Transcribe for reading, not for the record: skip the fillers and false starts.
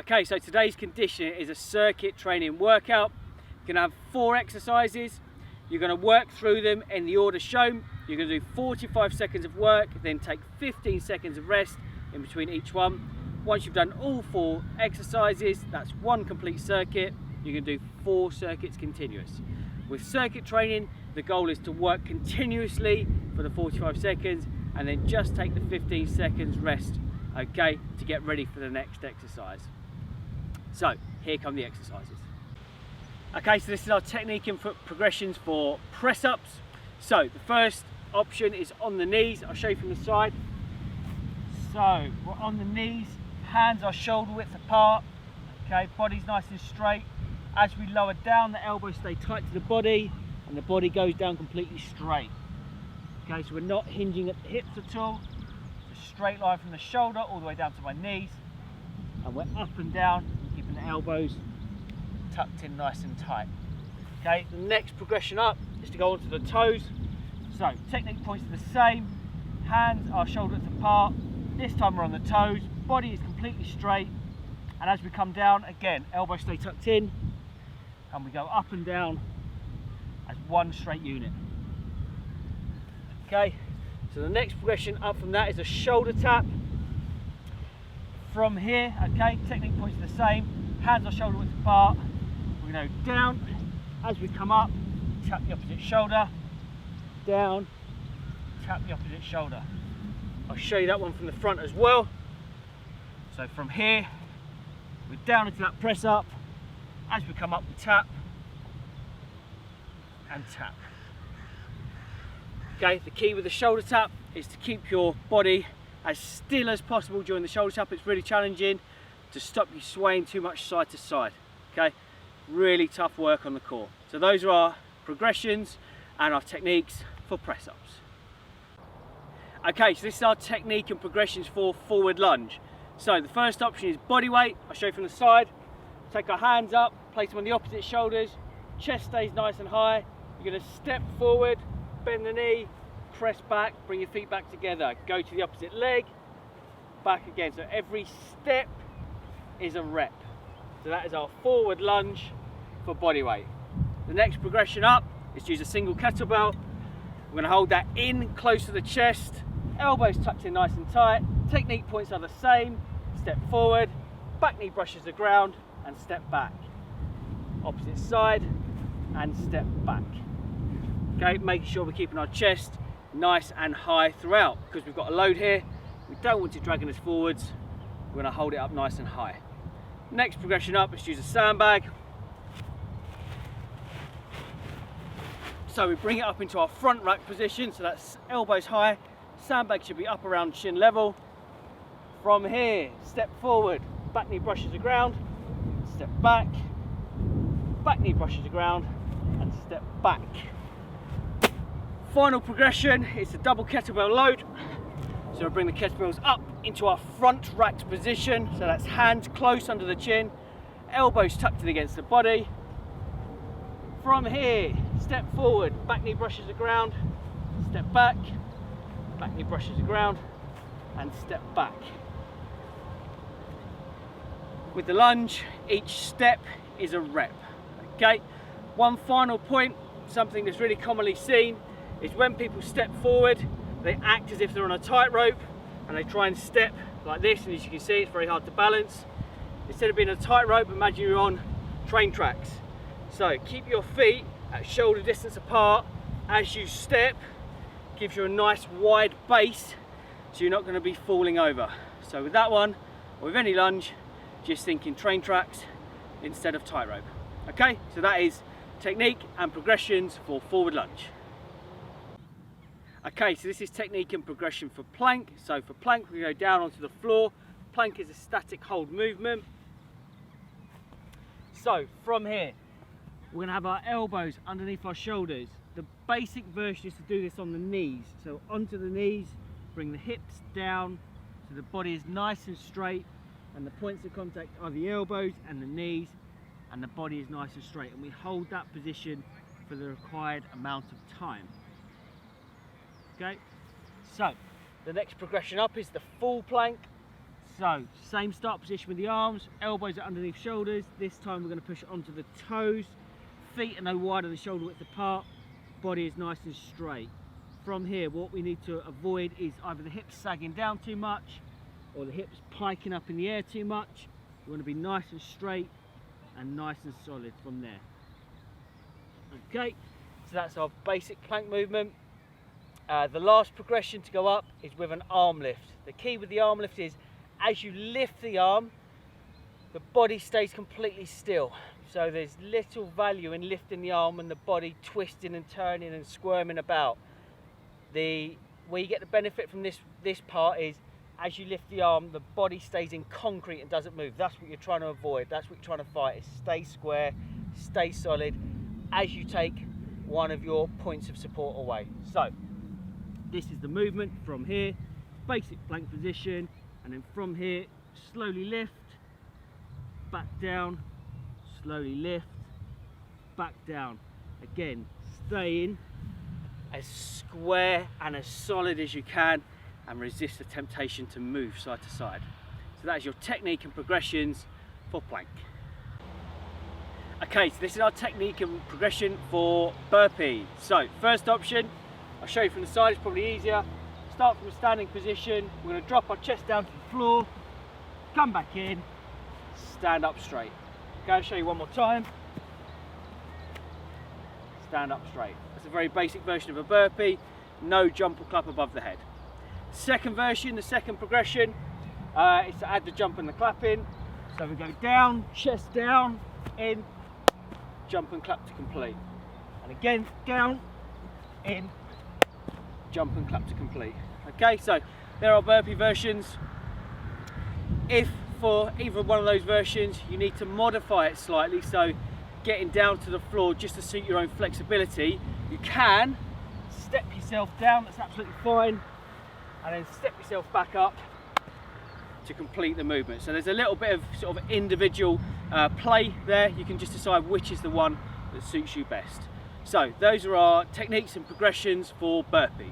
Okay, so today's conditioning is a circuit training workout. You're gonna have 4 exercises. You're gonna work through them in the order shown. You're gonna do 45 seconds of work, then take 15 seconds of rest in between each one. Once you've done all 4 exercises, that's 1 complete circuit. You're gonna do 4 circuits continuous. With circuit training, the goal is to work continuously for the 45 seconds and then just take the 15 seconds rest, okay, to get ready for the next exercise. So here come the exercises. Okay, so this is our technique and progressions for press ups. So the first option is on the knees. I'll show you from the side. So we're on the knees, hands are shoulder width apart, okay, body's nice and straight. As we lower down, the elbows stay tight to the body and the body goes down completely straight. Okay, so we're not hinging at the hips at all. It's a straight line from the shoulder all the way down to my knees, and we're up and down, keeping the elbows tucked in nice and tight. Okay, the next progression up is to go onto the toes. So technique points are the same, hands are shoulder width apart. This time we're on the toes, body is completely straight, and as we come down, again, elbows stay tucked in, and we go up and down as one straight unit. Okay, so the next progression up from that is a shoulder tap. From here, okay, technique points are the same, hands are shoulder width apart. We're going to go down, as we come up, tap the opposite shoulder, down, tap the opposite shoulder. I'll show you that one from the front as well. So from here, we're down into that press up. As we come up, we tap and tap. Okay, the key with the shoulder tap is to keep your body as still as possible during the shoulder tap. It's really challenging to stop you swaying too much side to side. Okay, really tough work on the core. So those are our progressions and our techniques for press ups. Okay, so this is our technique and progressions for forward lunge. So the first option is body weight. I'll show you from the side. Take our hands up, place them on the opposite shoulders, chest stays nice and high. You're going to step forward, bend the knee, press back, bring your feet back together, go to the opposite leg, back again. So every step is a rep. So that is our forward lunge for body weight. The next progression up is to use a single kettlebell. We're going to hold that in close to the chest, elbows tucked in nice and tight. Technique points are the same. Step forward, back knee brushes the ground, and step back. Opposite side, and step back. Okay, making sure we're keeping our chest nice and high throughout, because we've got a load here. We don't want it dragging us forwards. We're going to hold it up nice and high. Next progression up is to use a sandbag. So we bring it up into our front rack position, so that's elbows high. Sandbag should be up around shin level. From here, step forward, back knee brushes the ground, step back knee brushes the ground, and step back. Final progression is the double kettlebell load. So we'll bring the kettlebells up into our front racked position, so that's hands close under the chin, elbows tucked in against the body. From here, step forward, back knee brushes the ground, step back knee brushes the ground, and step back. With the lunge, each step is a rep. Okay, one final point, something that's really commonly seen, is when people step forward, they act as if they're on a tightrope and they try and step like this, and as you can see, it's very hard to balance. Instead of being a tightrope, imagine you're on train tracks. So keep your feet at shoulder distance apart as you step. Gives you a nice wide base, so you're not going to be falling over. So with that one, or with any lunge, just thinking train tracks instead of tightrope. Okay, so that is technique and progressions for forward lunge. Okay, so this is technique and progression for plank. So for plank, we go down onto the floor. Plank is a static hold movement. So from here, we're going to have our elbows underneath our shoulders. The basic version is to do this on the knees. So onto the knees, bring the hips down so the body is nice and straight, and the points of contact are the elbows and the knees, and the body is nice and straight, and we hold that position for the required amount of time. Okay, so the next progression up is the full plank. So, same start position with the arms, elbows are underneath shoulders. This time we're going to push onto the toes. Feet are no wider than shoulder width apart. Body is nice and straight. From here, what we need to avoid is either the hips sagging down too much or the hips piking up in the air too much. You want to be nice and straight and nice and solid from there. Okay, so that's our basic plank movement. The last progression to go up is with an arm lift. The key with the arm lift is as you lift the arm, the body stays completely still. So there's little value in lifting the arm and the body twisting and turning and squirming about. Where you get the benefit from this part is as you lift the arm, the body stays in concrete and doesn't move. That's what you're trying to avoid. That's what you're trying to fight, is stay square, stay solid as you take one of your points of support away. So this is the movement from here, basic plank position, and then from here, slowly lift, back down, slowly lift, back down. Again, staying as square and as solid as you can and resist the temptation to move side to side. So that is your technique and progressions for plank. Okay, so this is our technique and progression for burpee. So first option, I'll show you from the side, it's probably easier. Start from a standing position, we're going to drop our chest down to the floor, come back in, stand up straight. Okay, I'll show you one more time. Stand up straight. That's a very basic version of a burpee, no jump or clap above the head. Second version, the second progression, is to add the jump and the clap in. So we go down, chest down, in, jump and clap to complete. And again, down, in, jump and clap to complete. Okay, so there are burpee versions. If for either one of those versions you need to modify it slightly, so getting down to the floor just to suit your own flexibility, you can step yourself down, that's absolutely fine, and then step yourself back up to complete the movement. So there's a little bit of sort of individual play there. You can just decide which is the one that suits you best. So those are our techniques and progressions for burpees.